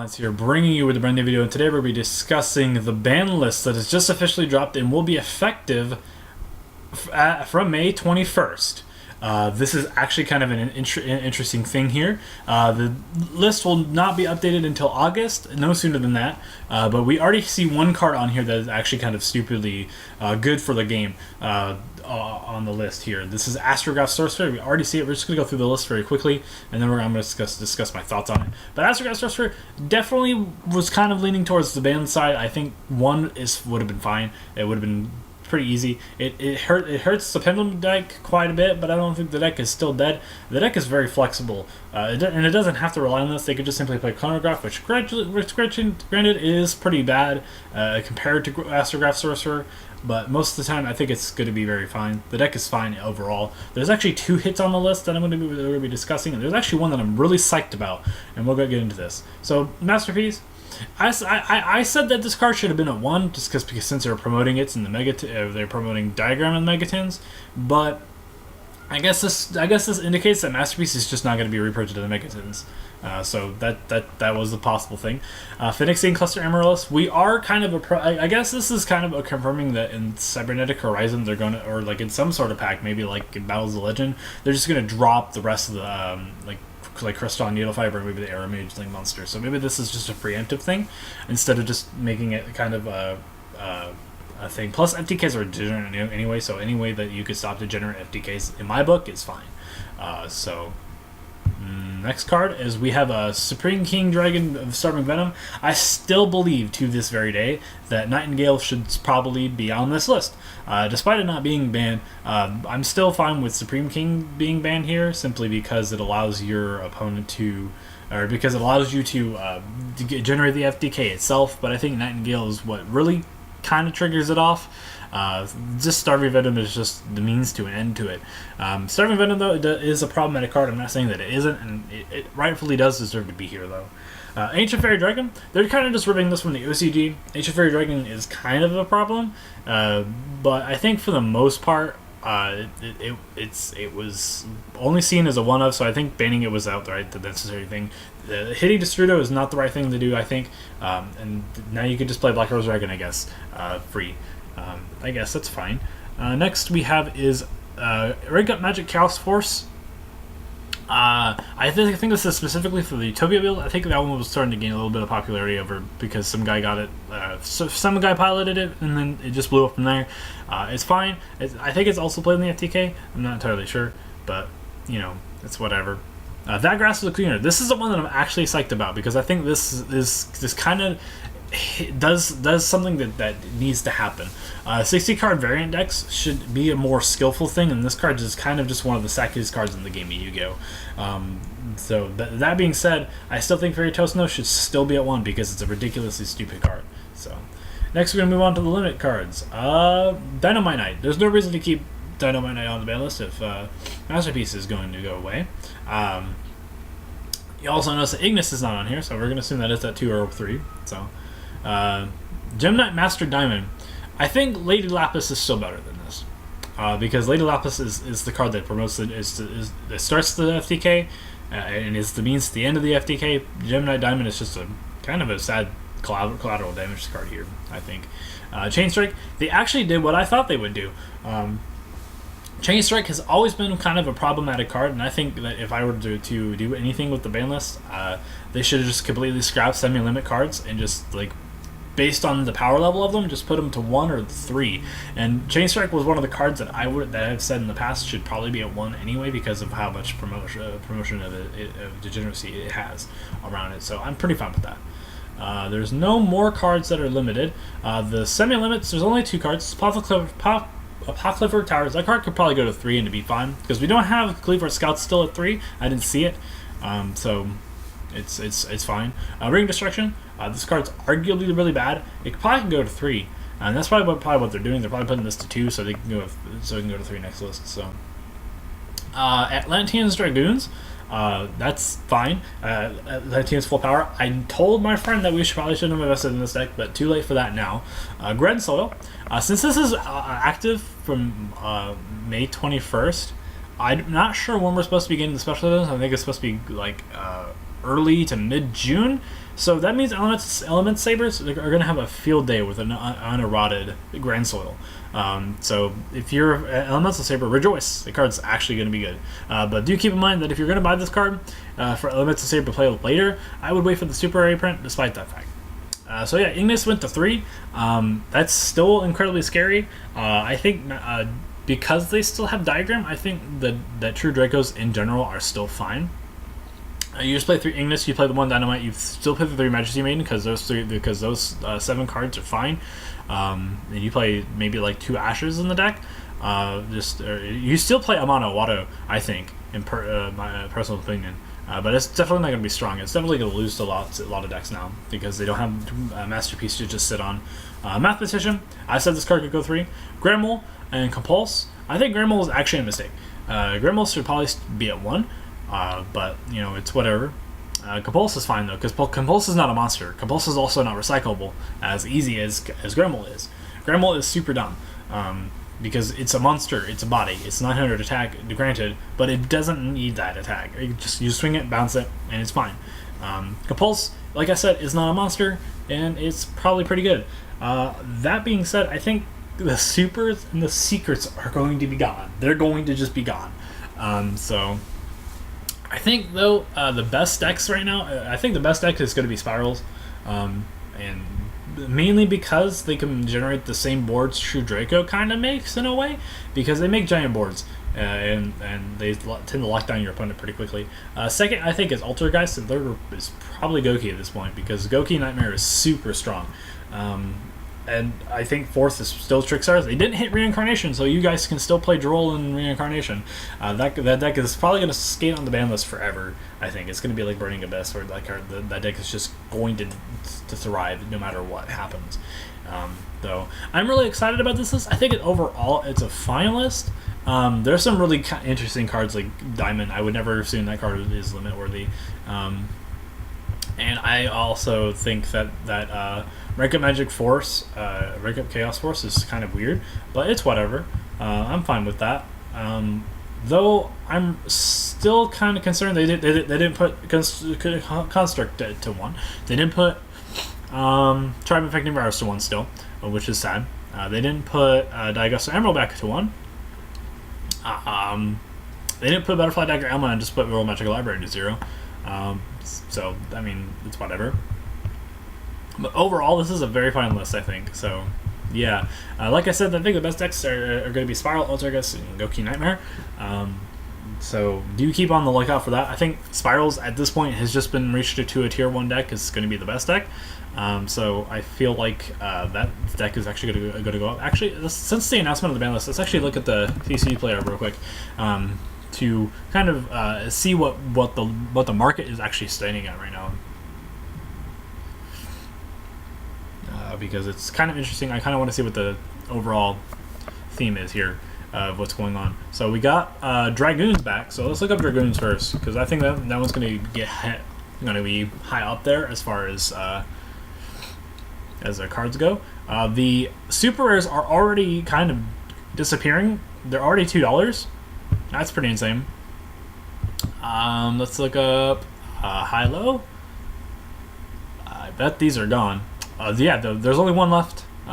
Lance here, bringing you with a brand new video, and today we're going to be discussing the ban list that has just officially dropped and will be effective from May 21st. This is actually kind of an interesting thing here. The list will not be updated until August, no sooner than that, but we already see one card on here that is actually kind of stupidly good for the game on the list here. This is Astrograph Sorcerer. We already see it. We're just going to go through the list very quickly, and then I'm going to discuss my thoughts on it. But Astrograph Sorcerer definitely was kind of leaning towards the ban side. I think one would have been fine. It would have been pretty easy. It hurts the Pendulum deck quite a bit, but I don't think the deck is still dead. The deck is very flexible, and it doesn't have to rely on this. They could just simply play Chronograph, which granted is pretty bad compared to Astrograph Sorcerer, but most of the time I think it's going to be very fine. The deck is fine overall. There's actually 2 hits on the list that I'm going to be discussing, and there's actually one that I'm really psyched about, and we'll go get into this. So, Masterpiece. I said that this card should have been at 1 just because since they're promoting it in the they're promoting Diagram and Megatins, but I guess this indicates that Masterpiece is just not going to be reprinted in the Megatins. So that was the possible thing. Phoenixine Cluster Amaryllis. We are kind of I guess this is kind of confirming that in Cybernetic Horizon they're going to, or like in some sort of pack, maybe like in Battles of Legend, they're just going to drop the rest of the like Crystal Needle Fiber and maybe the Arrow Mage Link Monster. So maybe this is just a preemptive thing instead of just making it kind of a thing. Plus, FTKs are degenerate anyway, so any way that you could stop degenerate FTKs in my book is fine. Next card is we have a Supreme King Dragon of Starving Venom. I still believe to this very day that Nightingale should probably be on this list. Despite it not being banned, I'm still fine with Supreme King being banned here, simply because it allows your opponent to, or because it allows you to generate the FDK itself, but I think Nightingale is what really kind of triggers it off. Just Starving Venom is just the means to an end to it. Starving Venom, though, is a problematic card. I'm not saying that it isn't, and it rightfully does deserve to be here, though. Ancient Fairy Dragon, they're kind of just ripping this from the OCG. Ancient Fairy Dragon is kind of a problem, but I think for the most part, it was only seen as a one-of, so I think banning it was outright the necessary thing. Hitting Destrudo is not the right thing to do, I think, and now you can just play Black Rose Dragon, I guess, free. I guess that's fine. Next we have is Rank Up Magic Chaos Force. I think this is specifically for the Utopia build. I think that one was starting to gain a little bit of popularity over because some guy got it, some guy piloted it, and then it just blew up from there. It's fine. I think it's also played in the FTK. I'm not entirely sure, but you know, it's whatever. That Grass is the Cleaner. This is the one that I'm actually psyched about because I think this kind of does something that needs to happen. 60 card variant decks should be a more skillful thing, and this card is kind of just one of the sackiest cards in the game of Yu-Gi-Oh! So that being said, I still think Fairy Tosno should still be at 1 because it's a ridiculously stupid card. So next we're going to move on to the limit cards. Dynamite Knight. There's no reason to keep Dynamite Knight on the ban list if Masterpiece is going to go away. You also notice that Ignis is not on here, so we're going to assume that it's at 2 or 3. So Gem Knight Master Diamond. I think Lady Lapis is still better than this because Lady Lapis is the card that promotes it. It starts the FTK and is the means to the end of the FTK. Gem Knight Diamond is just a kind of a sad collateral damage card here, I think. Chain Strike. They actually did what I thought they would do. Chain Strike has always been kind of a problematic card, and I think that if I were to do anything with the ban list, they should have just completely scrapped semi-limit cards and just, like, based on the power level of them, just put them to 1 or 3. And Chain Strike was one of the cards that I've said in the past should probably be at 1 anyway because of how much promotion of degeneracy it has around it. So I'm pretty fine with that. There's no more cards that are limited. The semi-limits, there's only 2 cards. Apocalyptic Towers. That card could probably go to 3 and to be fine because we don't have Cleaver Scouts still at 3. I didn't see it, so it's fine. Ring Destruction. This card's arguably really bad. It probably can go to 3, and that's probably what they're doing. They're probably putting this to 2 so they can go to 3 next list. So Atlanteans Dragoons. That's fine. Atlanteans full power. I told my friend that we probably shouldn't have invested in this deck, but too late for that now. Gren Soil. Since this is active from May 21st, I'm not sure when we're supposed to be getting the special editions. I think it's supposed to be like early to mid-June. So that means Element Sabers are going to have a field day with an uneroded Grand Soil. So if you're an Elemental Saber, rejoice. The card's actually going to be good. But do keep in mind that if you're going to buy this card for Elemental Saber to play with later, I would wait for the super rare print despite that fact. So yeah, Ignis went to 3. That's still incredibly scary. I think because they still have Diagram, I think that True Dracos in general are still fine. You just play 3 Ignis, you play the 1 Dynamite, you still play the 3 Majesty Maiden because those 7 cards are fine. And you play maybe like 2 Ashes in the deck. You still play Amano Watto, I think, in my personal opinion. But it's definitely not going to be strong. It's definitely going to lose to a lot of decks now because they don't have a Masterpiece to just sit on. Mathematician, I said this card could go 3. Grandmole and Compulse. I think Grandmole is actually a mistake. Grandmole should probably be at 1. But, it's whatever. Compulse is fine, though, because Compulse is not a monster. Compulse is also not recyclable as easy as Grandmole is. Grandmole is super dumb, because it's a monster, it's a body, it's 900 attack, granted, but it doesn't need that attack. You swing it, bounce it, and it's fine. Compulse, like I said, is not a monster, and it's probably pretty good. That being said, I think the supers and the secrets are going to be gone. They're going to just be gone. So I think, though, the best decks right now, I think the best deck is going to be Spirals, and mainly because they can generate the same boards True Draco kind of makes, in a way, because they make giant boards, and they tend to lock down your opponent pretty quickly. Second, I think, is Altergeist, and third is probably Goki at this point, because Goki Nightmare is super strong. And I think fourth is still Trickstar. They didn't hit Reincarnation, so you guys can still play Droll and Reincarnation. That deck is probably going to skate on the ban list forever, I think. It's going to be like Burning Abyss, where that deck is just going to thrive no matter what happens. Though I'm really excited about this list. I think overall it's a fine list. There's some really interesting cards like Diamond. I would never assume that card is limit worthy. And I also think that Rank Up Magic Force, Rank Up Chaos Force is kind of weird, but it's whatever. I'm fine with that. Though I'm still kind of concerned they didn't put Construct to 1. They didn't put Tribe Infecting Virus to 1 still, which is sad. They didn't put Diagusto Emerald back to 1. They didn't put Butterfly Dagger Elma and just put Royal Magical Library to 0. So, I mean, it's whatever. But overall, this is a very fine list, I think. So, yeah. Like I said, I think the best decks are going to be Spiral, Altergeist, and Goki Nightmare. So, do keep on the lookout for that. I think Spirals, at this point, has just been reached to a Tier 1 deck. Is going to be the best deck. So, I feel like that deck is actually going to go up. Actually, since the announcement of the ban list, let's actually look at the TCG player real quick. To kind of see what the market is actually standing at right now, because it's kind of interesting. I kind of want to see what the overall theme is here of what's going on. So we got Dragoons back. So let's look up Dragoons first, because I think that one's going to be high up there as far as the cards go. The super rares are already kind of disappearing. They're already $2. That's pretty insane. Let's look up high-low. I bet these are gone. Yeah, there's only one left. He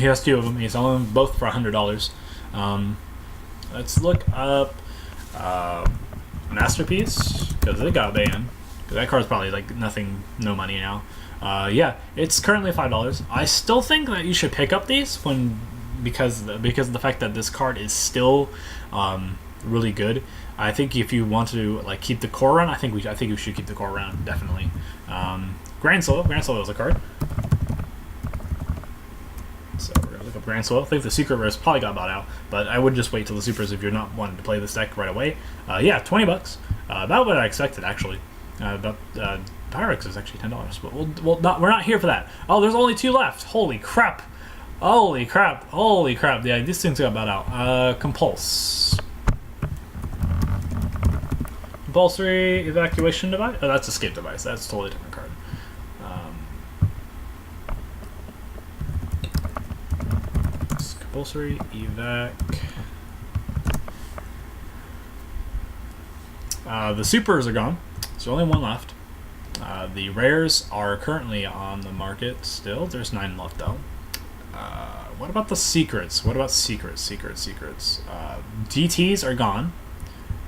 has 2 of them. He's selling them both for $100. Let's look up Masterpiece, because they got banned. That card's probably like no money now. Yeah, it's currently $5. I still think that you should pick up these because of the fact that this card is still really good. I think if you want to keep the core run, I think you should keep the core run, definitely. Grand Soul is a card. So we're gonna look up Grand Soul. I think the secret rares probably got bought out, but I would just wait till the supers if you're not wanting to play this deck right away. Yeah, $20. About what I expected, actually. Pyrex is actually $10, but we're not here for that. Oh, there's only 2 left. Holy crap! Holy crap! Yeah, these things got bought out. Compulsory Evacuation Device? Oh, that's Escape Device. That's a totally different card. Compulsory Evac. The supers are gone. There's only 1 left. The rares are currently on the market still. There's 9 left though. What about the secrets? What about secrets? DTs are gone.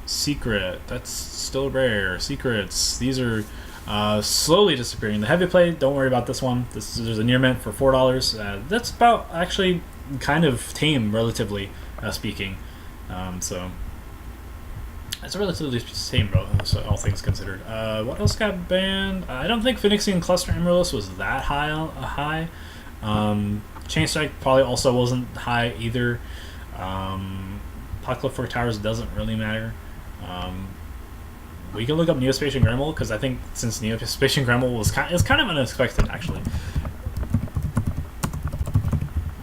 Secret, that's still rare. Secrets, these are slowly disappearing. The heavy play, don't worry about this one. There's a near mint for $4. That's about actually kind of tame, relatively speaking. So it's a relatively tame, bro. So all things considered. What else got banned? I don't think Phoenician Cluster Emeralds was that high. Chain Strike probably also wasn't high either. Apocalypse for Towers doesn't really matter. We can look up Neospatial Gremlin because I think since Neospatial Gremlin was kind of unexpected actually,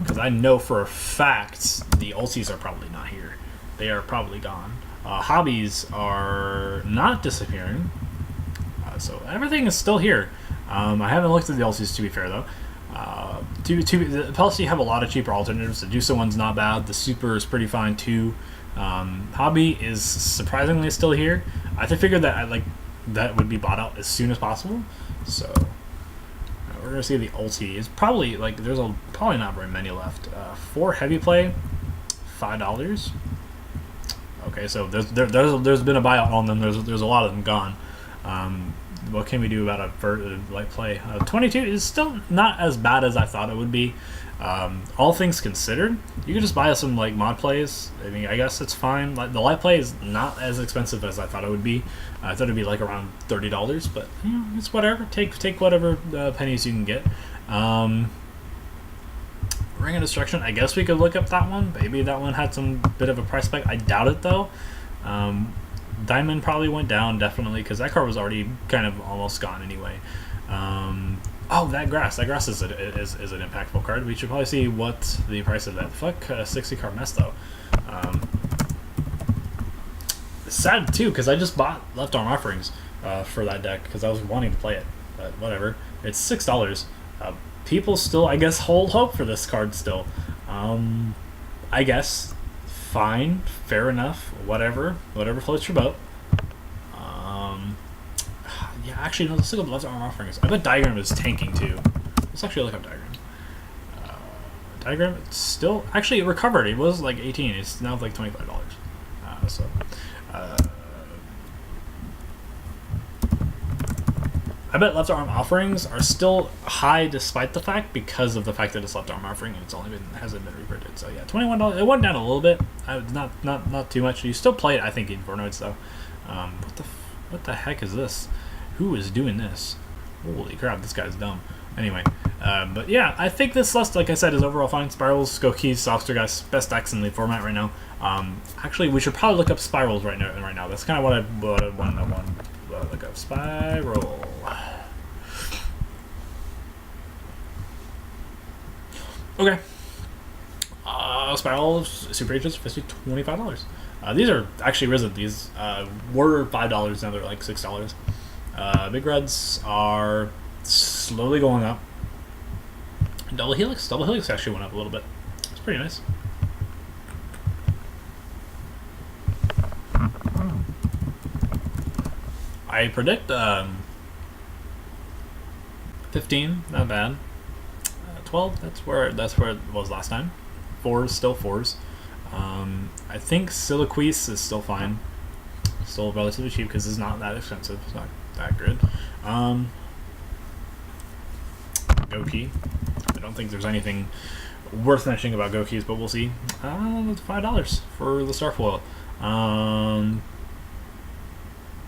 because I know for a fact the ultis are probably not here. They are probably gone. Hobbies are not disappearing, so everything is still here. I haven't looked at the ultis to be fair though. The Policy have a lot of cheaper alternatives. The Dusa one's not bad. The Super is pretty fine too. Hobby is surprisingly still here. I figured that that would be bought out as soon as possible. So we're gonna see the ulti. It's probably there's probably not very many left. 4 heavy play, $5. Okay, so there's been a buyout on them. There's a lot of them gone. What can we do about a light play? 22 is still not as bad as I thought it would be. All things considered, you could just buy some mod plays. I mean, I guess it's fine. The light play is not as expensive as I thought it would be. I thought it'd be around $30, but it's whatever. Take whatever pennies you can get. Ring of Destruction. I guess we could look up that one. Maybe that one had some bit of a price spike. I doubt it though. Diamond probably went down definitely because that card was already kind of almost gone anyway. Oh, that grass is an impactful card. We should probably see what the price of that. Fuck 60 card mess though. It's sad too because I just bought Left Arm Offerings for that deck because I was wanting to play it, but whatever. It's $6. People still, I guess, hold hope for this card still. I guess. Fine, fair enough, whatever floats your boat. Yeah, actually, no, let's look up Left Arm Offerings. I bet Diagram is tanking too. Let's actually look up Diagram. Diagram, it's still, actually, it recovered. It was 18, it's now $25. I bet Left Arm Offerings are still high despite the fact because of the fact that it's Left Arm Offering and hasn't been reprinted. So yeah, $21. It went down a little bit. Not too much. You still play it, I think, in Infernoids though. What the heck is this? Who is doing this? Holy crap, this guy's dumb. Anyway, but yeah, I think this list, like I said, is overall fine. Spirals, Go Keys, Softster guys, best decks in the format right now. Actually, we should probably look up Spirals right now. That's kind of what I want to look up. Spiral. Okay. Spiral Super Agents, $25. These are actually risen. These were $5, now they're $6. Big Reds are slowly going up. Double Helix actually went up a little bit. It's pretty nice. I predict 15, not bad. 12, that's where it was last time. 4s, still 4s. I think Siliquise is still fine. Still relatively cheap because it's not that expensive. It's not that good. Goki. I don't think there's anything worth mentioning about Gokis, but we'll see. $5 for the Starfoil.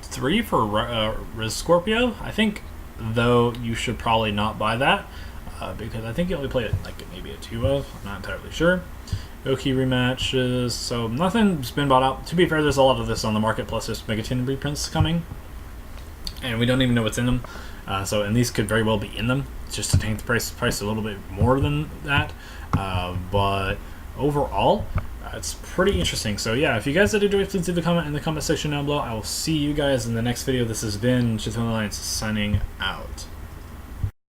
3 for Riz Scorpio. I think, though, you should probably not buy that because I think you only play it maybe a 2 of. I'm not entirely sure. Goki rematches, so nothing's been bought out. To be fair, there's a lot of this on the market, plus there's Megaton reprints coming, and we don't even know what's in them. And these could very well be in them, just to tank the price a little bit more than that. But overall, it's pretty interesting. So yeah, if you guys did enjoy, please leave a comment in the comment section down below. I will see you guys in the next video. This has been Chithon Alliance signing out.